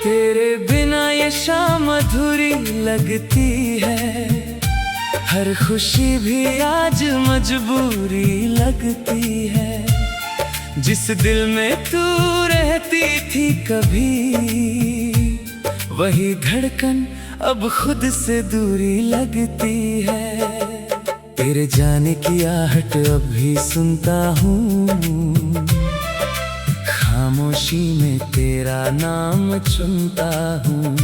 तेरे बिना ये शाम अधूरी लगती है, हर खुशी भी आज मजबूरी लगती है। जिस दिल में तू रहती थी कभी, वही धड़कन अब खुद से दूरी लगती है। तेरे जाने की आहट अब भी सुनता हूँ, खामोशी में तेरा नाम चुनता हूँ।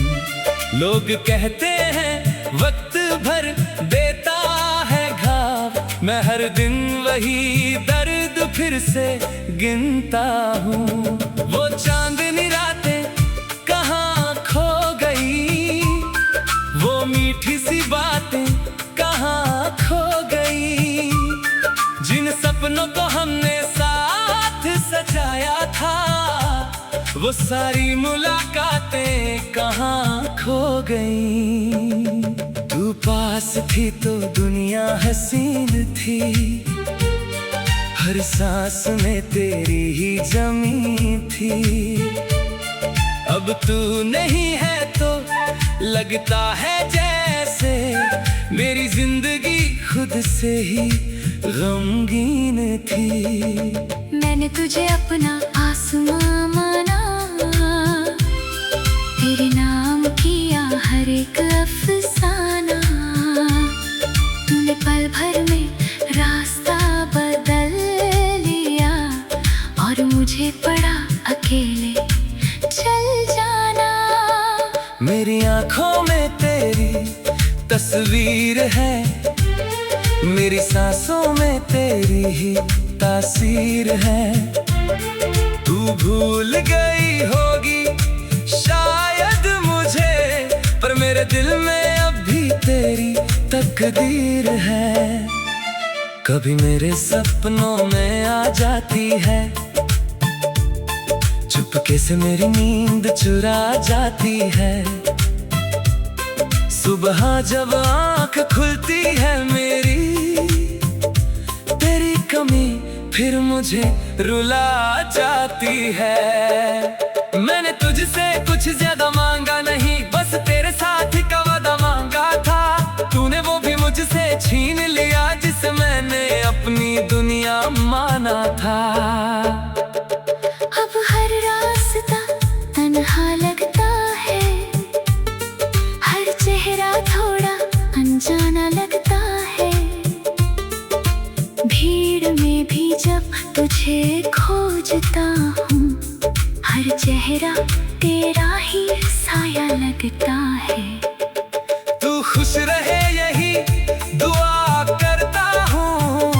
लोग कहते हैं वक्त भर देता है घाव, मैं हर दिन वही दर्द फिर से गिनता हूँ। वो चांदनी रातें कहाँ खो गई, वो मीठी सी बातें कहाँ खो गई, जिन सपनों को हमने साथ सजाया था, वो सारी मुलाकातें कहाँ खो गई। तू पास थी तो दुनिया हसीन थी, हर सांस में तेरी ही जमी थी। अब तू नहीं है तो लगता है जैसे मेरी जिंदगी खुद से ही गमगीन थी। मैंने तुझे अपना आसमां माना, तेरे नाम किया हर एक अफसाना। तूने पल भर में रास्ता बदल लिया, और मुझे पड़ा अकेले चल जाना। मेरी आँखों में तेरी तस्वीर है, मेरी सांसों में तेरी ही तासीर है। तू भूल गई होगी शायद मुझे, पर मेरे दिल में अब भी तेरी तकदीर है। कभी मेरे सपनों में आ जाती है, चुपके से मेरी नींद चुरा जाती है। सुबह जब आँख खुलती है मेरी, तेरी कमी फिर मुझे रुला जाती है। मैंने तुझसे कुछ ज्यादा मांगा नहीं, बस तेरे साथ का वादा मांगा था। तूने वो भी मुझसे छीन लिया जिसे मैंने अपनी दुनिया माना था। अब हर रास्ता तन्हा लगता है, हर चेहरा थोड़ा अनजाना लगता है। भीड़ में भी जब तुझे खोजता हूँ, हर चेहरा तेरा ही साया लगता है। तू खुश रहे यही दुआ करता हूँ,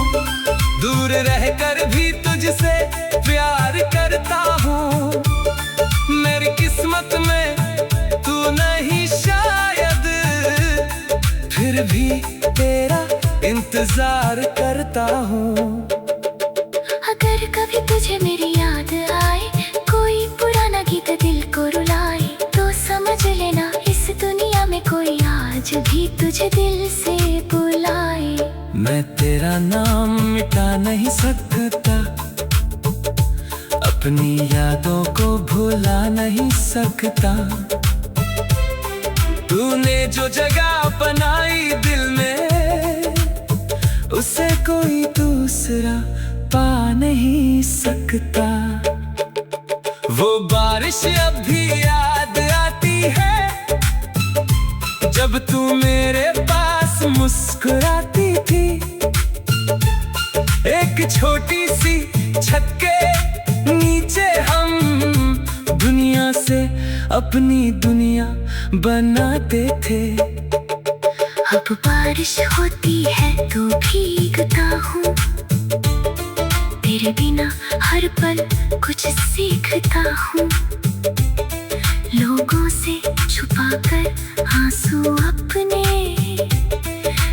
दूर रहकर भी तुझसे प्यार करता हूँ। मेरी किस्मत में तू नहीं शायद, फिर भी तेरा इंतजार करता हूँ। अगर कभी तुझे मेरी याद आए, कोई पुराना गीत दिल को रुलाए, तो समझ लेना इस दुनिया में कोई आज भी तुझे दिल से बुलाए। मैं तेरा नाम मिटा नहीं सकता, अपनी यादों को भुला नहीं सकता। तूने जो जगह बनाई दिल में, उसे कोई दूसरा पा नहीं सकता। वो बारिश अब भी याद आती है, जब तू मेरे पास मुस्कुराती थी। एक छोटी सी छत के नीचे हम दुनिया से अपनी दुनिया बनाते थे। अब बारिश होती है तो भीगता हूँ, तेरे बिना हर पल कुछ सीखता हूँ। लोगों से छुपाकर आंसू अपने,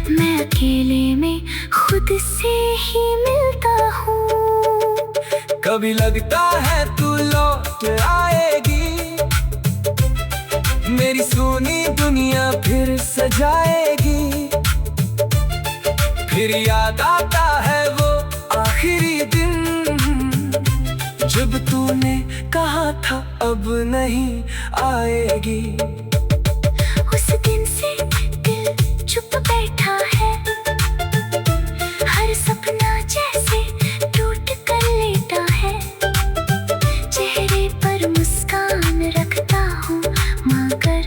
मैं अकेले में खुद से ही मिलता हूँ। कभी लगता है तू लौट आएगी, मेरी सोनी दुनिया फिर सजाएगी। फिर याद आता है वो आखिरी दिन, जब तूने कहा था अब नहीं आएगी। उस दिन से दिल चुप बैठा है, हर सपना जैसे टूट कर लेटा है। चेहरे पर मुस्कान रखता हूँ मगर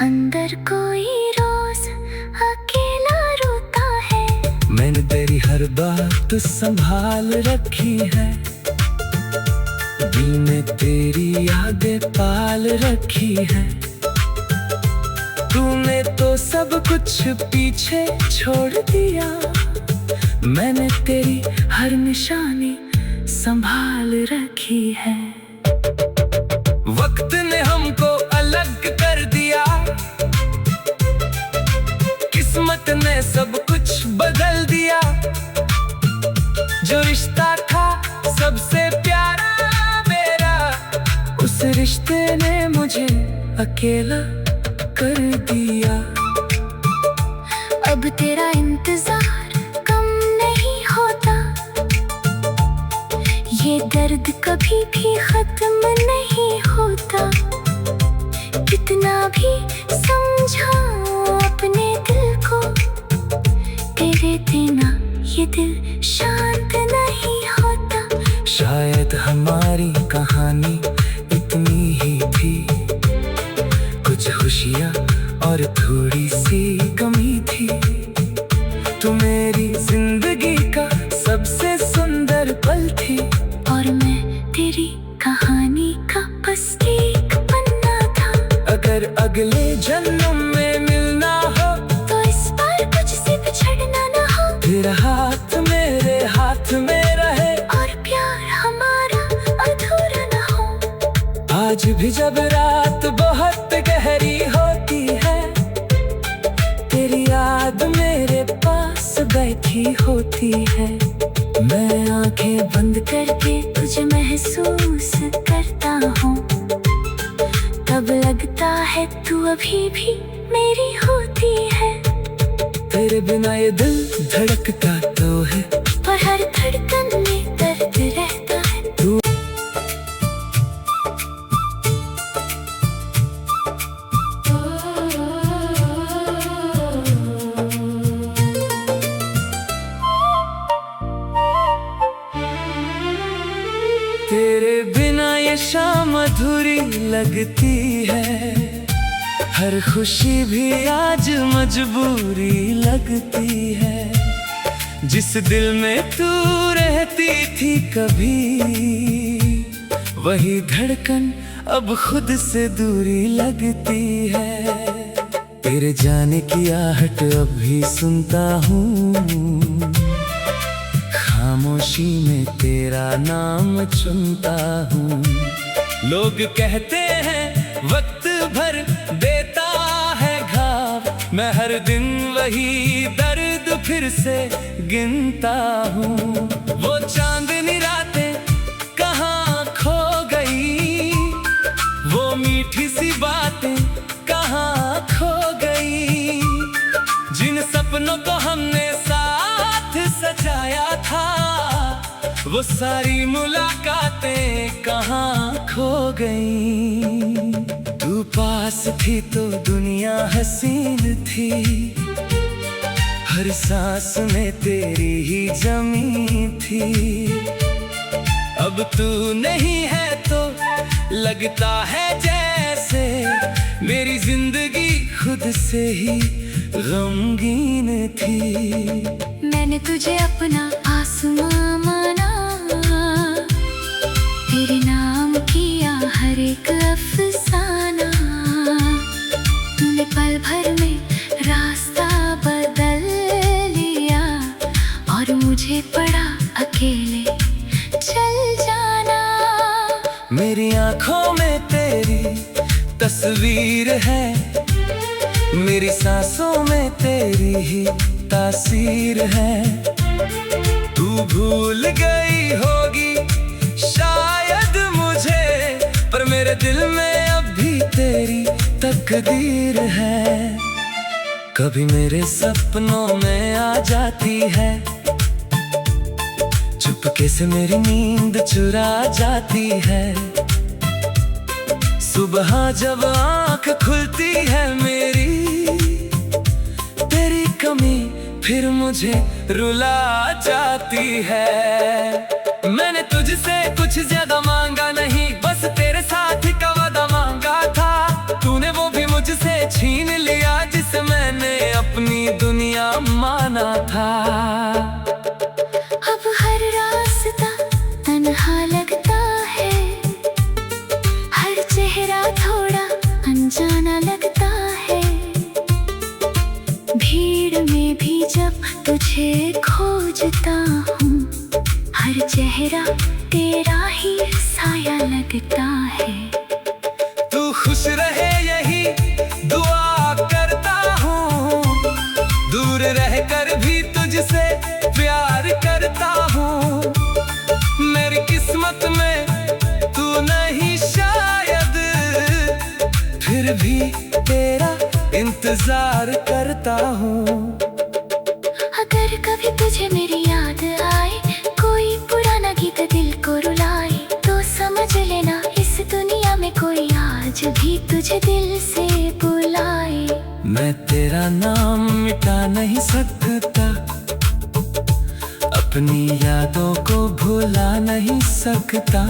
अंदर कोई रोज अकेला रोता है। मैंने तेरी हर बात संभाल रखी है, दिल में तेरी यादें पाल रखी है। तूने तो सब कुछ पीछे छोड़ दिया, मैंने तेरी हर निशानी संभाल रखी है। वक्त ने हमको अलग कर दिया, किस्मत ने सब कुछ बदल दिया। जो रिश्ता था सबसे प्यारा मेरा, उस रिश्ते ने मुझे अकेला कर दिया। अब तेरा इंतजार कम नहीं होता, ये दर्द कभी भी खत्म नहीं होता। कितना भी समझाऊं अपने दिल को, तेरे बिना ये दिल शांत नहीं होता। शायद हमारी कहानी इतनी ही थी, कुछ खुशियाँ और थोड़ी सी कमी थी। तू मेरी जिंदगी का सबसे सुंदर पल थी, और मैं तेरी कहानी का बस एक पन्ना था। अगर अगले जन्म में मिलना हो तो इस बार कुछ से बिछड़ना ना हो। तेरा हाथ मेरे हाथ में रहे, और प्यार हमारा अधूरा ना हो। आज भी जब रात बहुत गहरी होती है, तेरी याद मेरे पास बैठी होती है। मैं आंखें बंद करके तुझे महसूस करता हूँ, तब लगता है तू अभी भी मेरी होती है। तेरे बिना ये दिल धड़कता तो है, पर हर धड़कन में दर्द रहता है। तू तेरे बिना ये शाम अधूरी लगती है, हर खुशी भी आज मजबूरी लगती है। जिस दिल में तू रहती थी कभी, वही धड़कन अब खुद से दूरी लगती है। तेरे जाने की आहट अब भी सुनता हूँ, खामोशी में तेरा नाम चुनता हूँ। लोग कहते हैं वक्त भर देता है घाव, मैं हर दिन वही दर्द फिर से गिनता हूँ। वो चांदनी रातें कहाँ खो गई, वो मीठी सी बातें कहाँ खो गई। जिन सपनों को हमने साथ सजाया था, वो सारी मुलाकातें कहाँ खो गई। तू पास थी तो दुनिया हसीन थी, हर सांस में तेरी ही जमी थी। अब तू नहीं है तो लगता है जैसे मेरी जिंदगी खुद से ही गमगीन थी। मैंने तुझे अपना आसमां माना, तेरे नाम किया हर एक अफसाना। तूने पल भर में रास्ता बदल लिया, और मुझे पड़ा अकेले चल जाना। मेरी आंखों में तेरी तस्वीर है, मेरी सांसों में तेरी ही तासीर है। तू भूल गई होगी शायद मुझे, पर मेरे दिल में अब भी तेरी तकदीर है। कभी मेरे सपनों में आ जाती है, चुपके से मेरी नींद चुरा जाती है। सुबह जब आँख खुलती है मेरी, तेरी कमी फिर मुझे रुला जाती है। मैंने तुझसे कुछ ज्यादा मांगा नहीं, बस तेरे साथ का वादा मांगा था। तूने वो भी मुझसे छीन लिया जिसे मैंने अपनी दुनिया माना था। अब हर रास्ता तन्हा लगता है, हर चेहरा थोड़ा अनजाना लगता है। भीड़ में भी जब तुझे खोजता हूँ, हर चेहरा तेरा ही साया लगता है। तू खुश रहे यही दुआ करता हूँ, दूर रहकर भी तुझसे प्यार करता हूँ। मेरी किस्मत में तू नहीं शायद, फिर भी तेरा इंतजार करता हूँ। अगर कभी तुझे मेरी याद आए, कोई पुराना गीत दिल को रुलाए, तो समझ लेना इस दुनिया में कोई आज भी तुझे दिल से बुलाए। मैं तेरा नाम मिटा नहीं सकता, अपनी यादों को भुला नहीं सकता।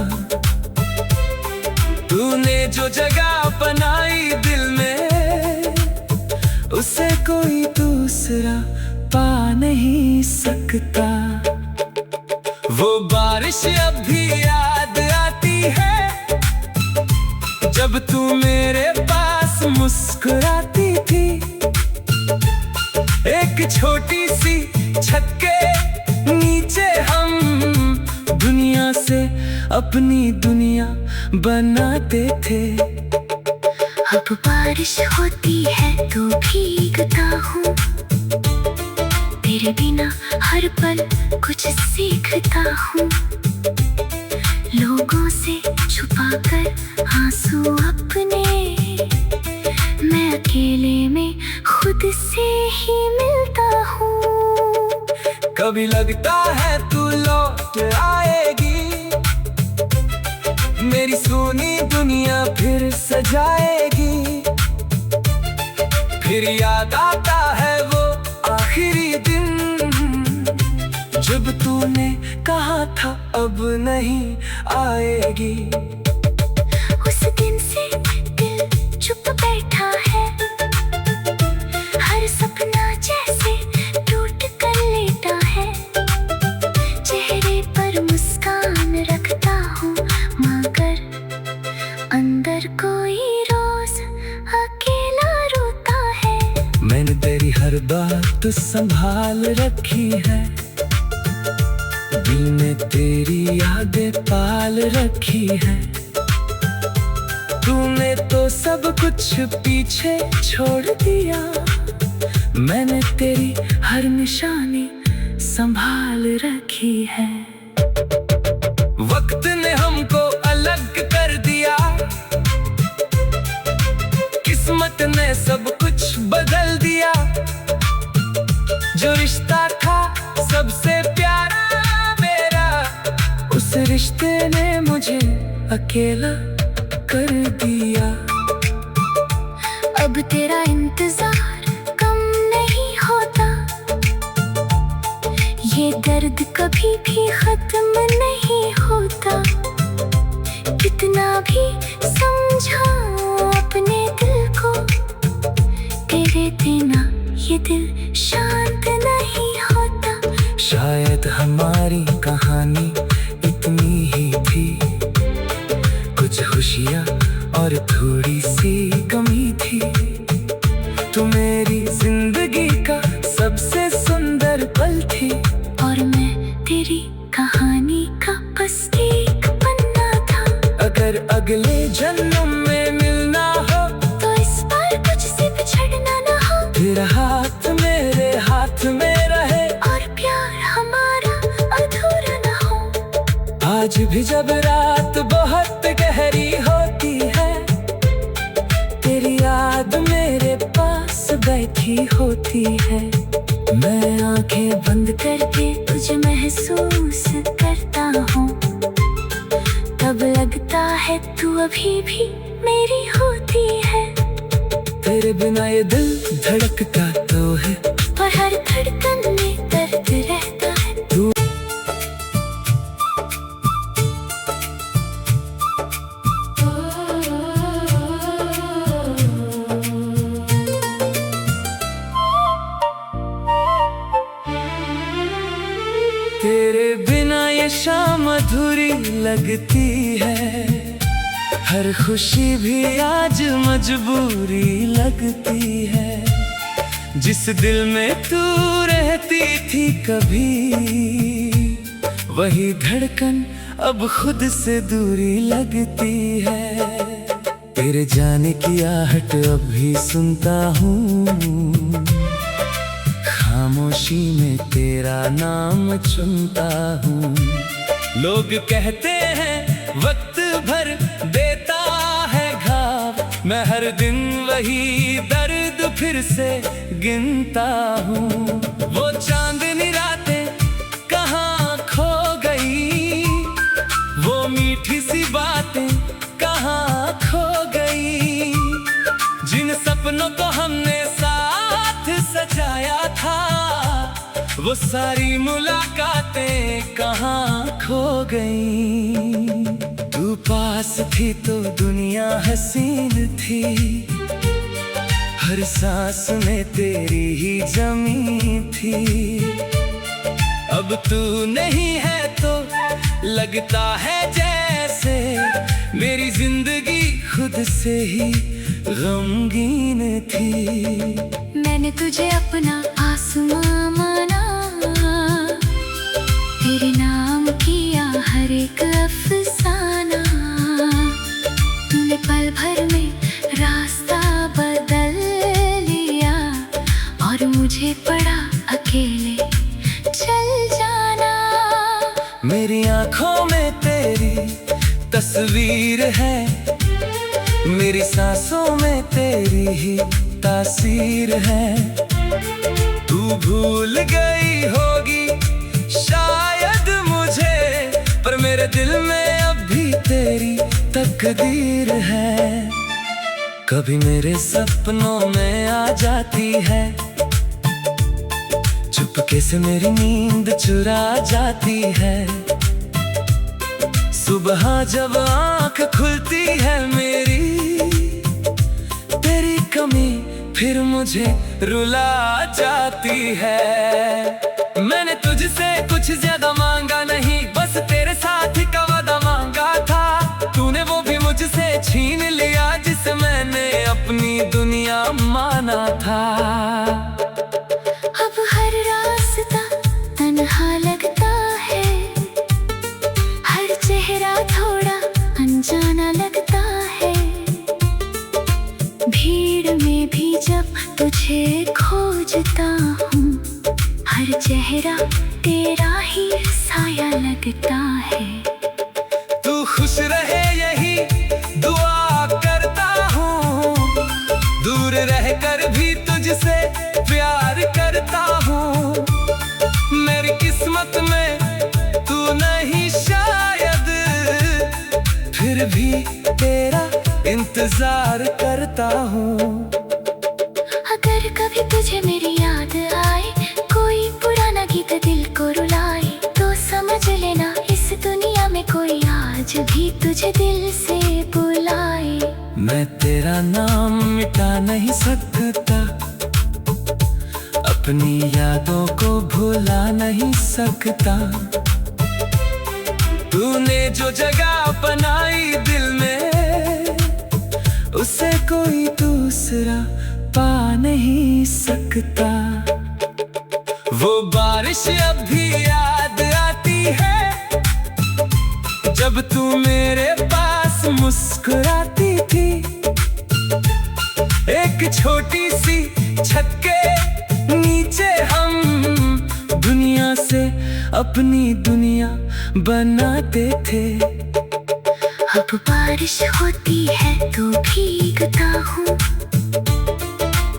तूने जो जगह बनाई दिल में, उसे कोई दूसरा पा नहीं सकता। वो बारिश अब भी याद आती है, जब तू मेरे पास मुस्कुराती थी। एक छोटी सी छत के नीचे हम दुनिया से अपनी दुनिया बनाते थे। अब बारिश होती है तो भीगता हूँ, तेरे बिना हर पल कुछ सीखता हूँ। लोगों से छुपाकर आंसू अपने, मैं अकेले में खुद से ही मिलता हूँ। कभी लगता है तू लौट आएगी, मेरी सुनी दुनिया फिर सजाएगी। फिर याद आता है वो आखिरी दिन, जब तूने कहा था अब नहीं आएगी। उस दिन से दिल चुप बैठा है, हर सपना जैसे टूट कर लेटा है। चेहरे पर मुस्कान रखता हूँ, मगर अंदर कोई रोज अकेला रोता है। मैंने तेरी हर बात संभाल रखी है, दिल में तेरी यादें पाल रखी है। तूने तो सब कुछ पीछे छोड़ दिया, मैंने तेरी हर निशानी संभाल रखी है। वक्त ने हमको अलग कर दिया, किस्मत ने सब कुछ बदल दिया। जो रिश्ता था सबसे प्यारा मेरा, उस रिश्ते ने मुझे अकेला कर दिया। अब तेरा इंतजार कम नहीं होता, ये दर्द कभी भी खत्म नहीं होता। कितना भी समझाऊं अपने दिल को, तेरे बिना ये दिल शांत नहीं होता। शायद हमारी कहानी इतनी ही थी, कुछ खुशियाँ और थोड़ी सी कमी थी। तू मेरी जिंदगी का सबसे सुंदर पल थी, और मैं तेरी कहानी का बस एक पन्ना था। अगर अगले जन्म में मिलना हो, तो इस बार कुछ से बिछड़ना ना हो। तेरा हाथ मेरे हाथ में रहे, और प्यार हमारा अधूरा ना हो। आज भी जब रात बहुत गहरी होती है, तेरी याद मेरे पास बैठी होती है। मैं आंखें बंद करके तुझे महसूस करता हूँ, तब लगता है तू अभी भी मेरी होती है। तेरे बिना ये दिल धड़कता तो है, और हर धड़कन में दर्द रहता है। तू तेरे बिना ये शाम अधूरी लगती है, हर खुशी भी आज मजबूरी लगती है। जिस दिल में तू रहती थी कभी, वही धड़कन अब खुद से दूरी लगती है। तेरे जाने की आहट अब भी सुनता हूँ, खामोशी में तेरा नाम चुनता हूँ। लोग कहते हैं वक्त भर देता है घाव, मैं हर दिन वही दर्द फिर से गिनता हूँ। वो चांदनी रातें कहाँ खो गई, वो मीठी सी बातें कहाँ खो गई, जिन सपनों को हमने साथ सजाया था, वो सारी मुलाकातें कहाँ खो गई। तू पास थी तो दुनिया हसीन थी, हर सांस में तेरी ही जमी थी। अब तू नहीं है तो लगता है जैसे मेरी जिंदगी खुद से ही गमगीन थी। मैंने तुझे अपना आसमां माना, तेरे नाम किया हर एक अफसाना। तूने पल भर में रास्ता बदल लिया, और मुझे पड़ा अकेले चल जाना। मेरी आंखों में तेरी तस्वीर है, मेरी सांसों में तेरी ही तासीर है। तू भूल गई होगी शायद मुझे, पर मेरे दिल में अब भी तेरी तकदीर है। कभी मेरे सपनों में आ जाती है, चुपके से मेरी नींद चुरा जाती है। सुबह जब आँख खुलती है मेरी, तेरी कमी फिर मुझे रुला जाती है। मैंने तुझसे कुछ ज्यादा मांगा नहीं, बस तेरे साथ का वादा मांगा था। तूने वो भी मुझसे छीन लिया जिसे मैंने अपनी दुनिया माना था। अब हर रास्ता तन्हा लगता है, हर चेहरा थोड़ा अनजाना लगता है। भीड़ में भी जब तुझे खोजता हूँ, हर चेहरा तेरा ही साया लगता है। तू खुश रहे यही दुआ करता हूँ, दूर रहकर भी तुझसे प्यार करता हूँ। मेरी किस्मत में तू नहीं शायद, फिर भी तेरा इंतजार करता हूँ। अगर कभी तुझे मेरी याद आए, कोई पुराना गीत दिल को रुलाए, तो समझ लेना इस दुनिया में कोई आज भी तुझे दिल से बुलाए। मैं तेरा नाम मिटा नहीं सकता, अपनी यादों को भुला नहीं सकता। तूने जो जगह बनाई दिल में, उसे कोई दूसरा पा नहीं सकता। वो बारिश अब भी याद आती है, जब तू मेरे पास मुस्कुराती थी। एक छोटी सी छत के नीचे हम दुनिया से अपनी दुनिया बनाते थे। अब बारिश होती है तो भीगता हूँ,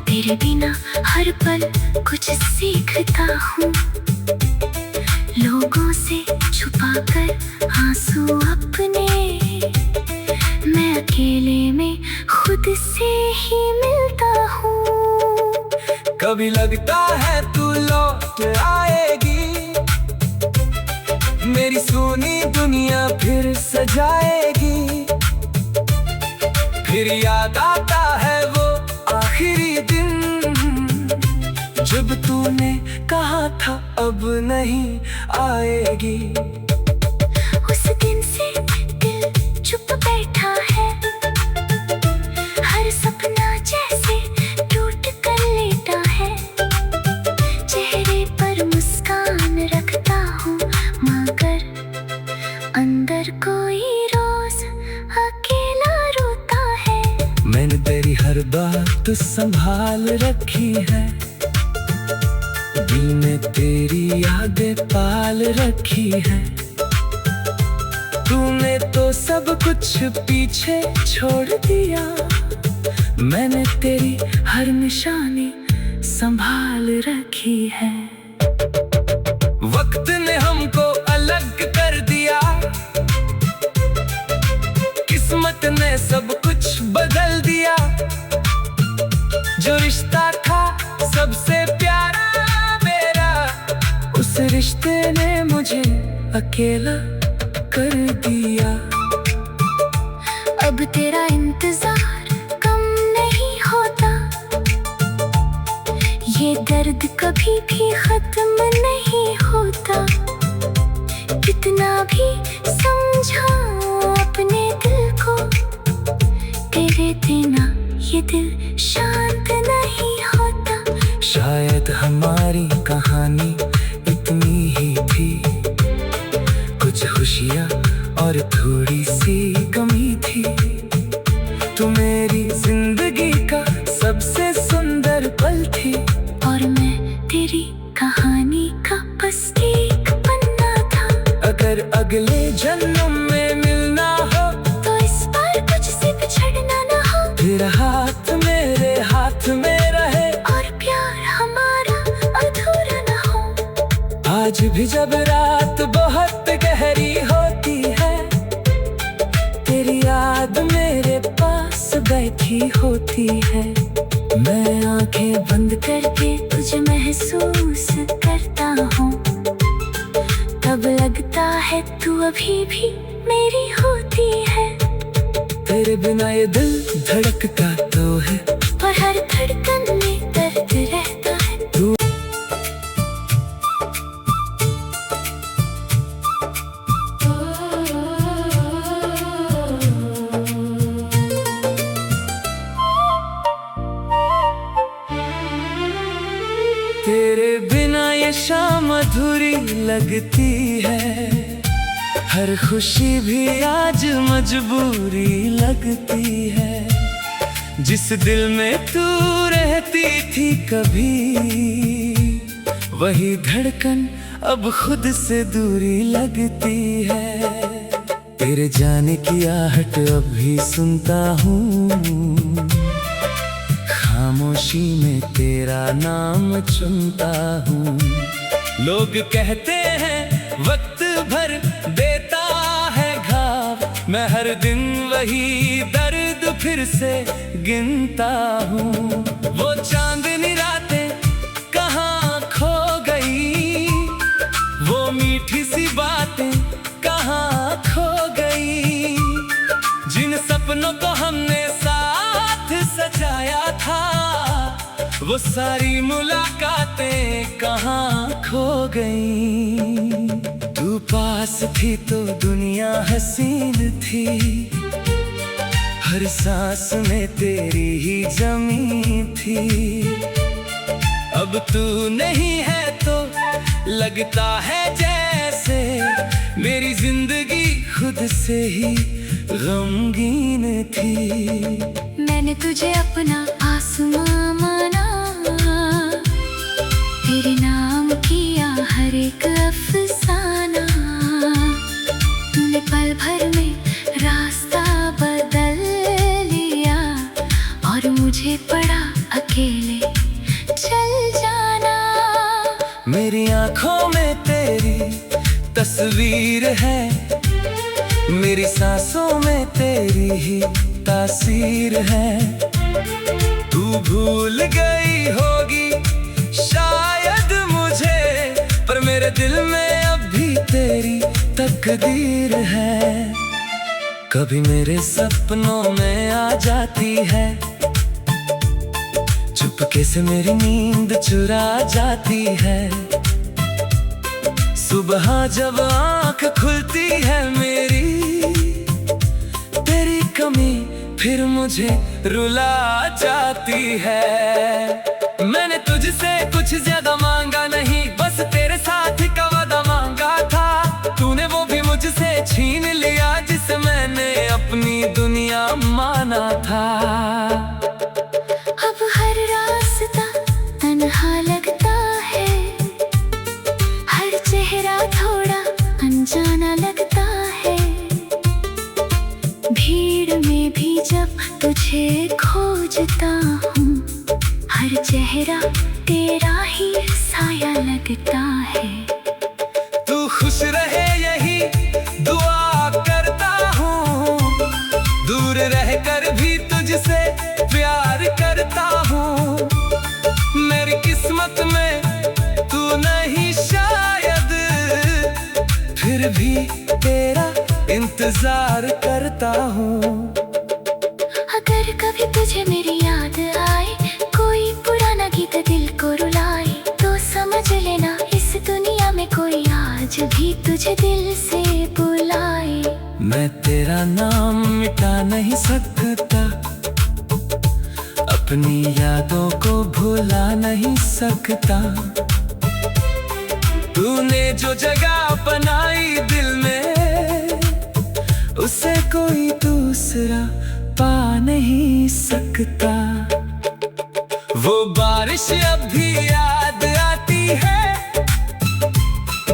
तेरे बिना हर पल कुछ सीखता हूँ। लोगों से छुपाकर आंसू अपने मैं अकेले में खुद से ही मिलता हूँ। कभी लगता है तू लौट आएगी, मेरी सोनी दुनिया फिर सजाएगी। फिर याद आता है वो आखिरी दिन, जब तूने कहा था अब नहीं आएगी। उस दिन से दिल चुप बैठा है, हर सपना जैसे टूट कर लेटा है। चेहरे पर मुस्कान रखता हूँ मगर अंदर कोई रोज अकेला रोता है। मैंने तेरी हर बात संभाल रखी है, दिल में तेरी यादें पाल रखी है। तूने तो सब कुछ पीछे छोड़ दिया, मैंने तेरी हर निशानी संभाल रखी है। वक्त ने हमको अलग कर दिया, किस्मत ने सब कुछ बदल दिया। जो रिश्ता था सबसे प्यारा मेरा, उस रिश्ते ने मुझे अकेला कर दिया। अब तेरा इंतजार कम नहीं होता, ये दर्द कभी भी खत्म नहीं होता। कितना भी समझाऊं अपने दिल को, तेरे बिना ये दिल शांत नहीं होता। शायद हमारी कहानी इतनी ही थी, कुछ खुशियाँ और थोड़ी सी कमी थी। तू मेरी जिंदगी का सबसे सुंदर पल थी, और मैं तेरी कहानी का बस एक पन्ना था। अगर अगले जन्म में मिलना हो, तो इस बार कुछ से बिछड़ना ना हो। तेरा हाथ मेरे हाथ में रहे, और प्यार हमारा अधूरा ना हो। आज भी जब रात बहुत गहरी होती है, तेरी याद मेरे पास बैठी होती है। मैं आंखें बंद करके तुझे महसूस करता हूँ, तब लगता है तू अभी भी मेरी होती है। तेरे बिना ये दिल धड़कता तो है, पर हर धड़कन में दर्द रहता है। तू तेरे बिना ये शाम अधूरी लगती है, हर खुशी भी आज मजबूरी लगती है। जिस दिल में तू रहती थी कभी, वही धड़कन अब खुद से दूरी लगती है। तेरे जाने की आहट अब भी सुनता हूँ, खामोशी में तेरा नाम चुनता हूँ। लोग कहते हैं वक्त भर देता है घाव, मैं हर दिन वही दर्द फिर से गिनता हूँ। वो चांदनी रातें कहाँ खो गई, वो मीठी सी बातें कहाँ खो गई। जिन सपनों को हमने साथ सजाया था, वो सारी मुलाकातें कहाँ खो गई। तू पास थी तो दुनिया हसीन थी, हर सांस में तेरी ही जमी थी। अब तू नहीं है तो लगता है जैसे मेरी जिंदगी खुद से ही गमगीन थी। मैंने तुझे अपना आसमां माना, तेरे नाम किया हर एक अफसाना। तूने पल भर में रास्ता बदल लिया, और मुझे पड़ा अकेले चल जाना। मेरी आंखों में तेरी तस्वीर है, मेरी सांसों में तेरी ही तासीर है। तू भूल गई होगी शायद मुझे, पर मेरे दिल में अब भी तेरी तकदीर है। कभी मेरे सपनों में आ जाती है, चुपके से मेरी नींद चुरा जाती है। सुबह जब आँख खुलती है मेरी, तेरी कमी फिर मुझे रुला जाती है। मैंने तुझसे कुछ ज्यादा मांगा नहीं, बस तेरे साथ का वादा मांगा था। तूने वो भी मुझसे छीन लिया जिसे मैंने अपनी दुनिया माना था। अब हर रास्ता तन्हा लगता है, हर चेहरा थोड़ा अनजाना लगता है। भीड़ में भी जब तुझे खोजता हूँ, हर चेहरा तेरा ही साया लगता है। तू खुश रहे यही दुआ करता हूँ, दूर रहकर भी तुझसे प्यार करता हूँ। मेरी किस्मत में तू नहीं शायद, फिर भी तेरा इंतजार करता हूँ। अगर कभी तुझे मेरी याद आए, कोई पुराना गीत दिल को रुलाए, तो समझ लेना इस दुनिया में कोई आज भी तुझे दिल से बुलाए। मैं तेरा नाम मिटा नहीं सकता, अपनी यादों को भुला नहीं सकता। तूने जो जगह बनाई दिल में, उसे कोई दूसरा पा नहीं सकता। वो बारिश अब भी याद आती है,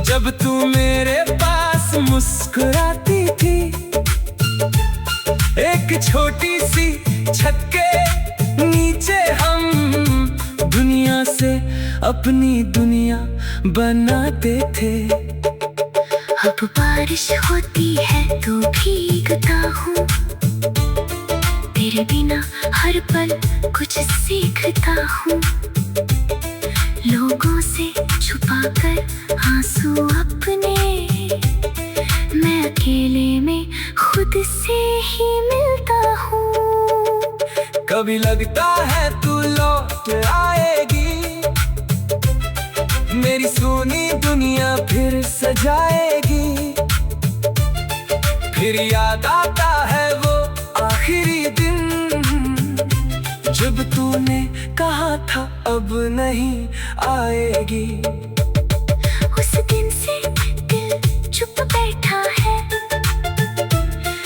जब तू मेरे पास मुस्कुराती थी। एक छोटी सी छत के नीचे हम दुनिया से अपनी दुनिया बनाते थे। अब बारिश होती है तो भीगता हूँ, तेरे बिना हर पल कुछ सीखता हूँ। लोगों से छुपाकर आंसू अपने, मैं अकेले में खुद से ही मिलता हूँ। कभी लगता है तू लौट आएगी, मेरी सुनी दुनिया फिर सजाएगी। फिर याद आता है वो आखिरी दिन, जब तूने कहा था अब नहीं आएगी। उस दिन से दिल चुप बैठा है,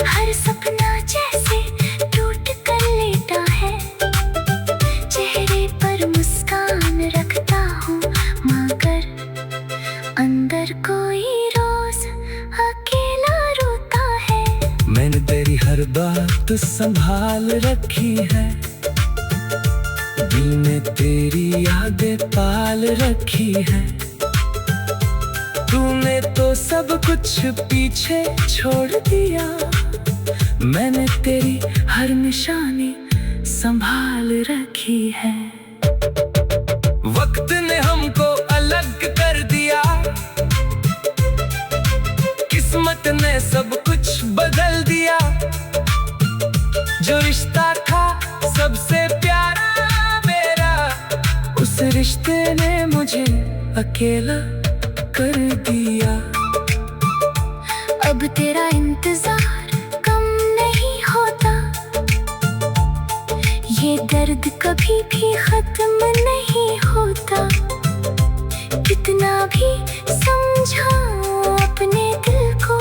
हर सपना जैसे टूट कर लेटा है। चेहरे पर मुस्कान रखता हूँ, मगर अंदर कोई रोज अकेला रोता है। मैंने तेरी हर बात संभाल रखी है, दिल में तेरी यादें पाल रखी है। तूने तो सब कुछ पीछे छोड़ दिया, मैंने तेरी हर निशानी संभाल रखी है। वक्त ने हमको अलग कर दिया, किस्मत ने सब कुछ बदल दिया। जो रिश्ता था सबसे प्यारा मेरा, उस रिश्ते ने मुझे अकेला कर दिया। अब तेरा इंतजार कम नहीं होता, ये दर्द कभी भी खत्म नहीं होता। कितना भी समझाऊं अपने दिल को,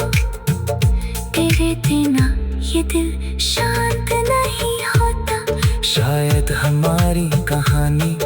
तेरे बिना ये दिल शांत नहीं होता। शायद हमारी कहानी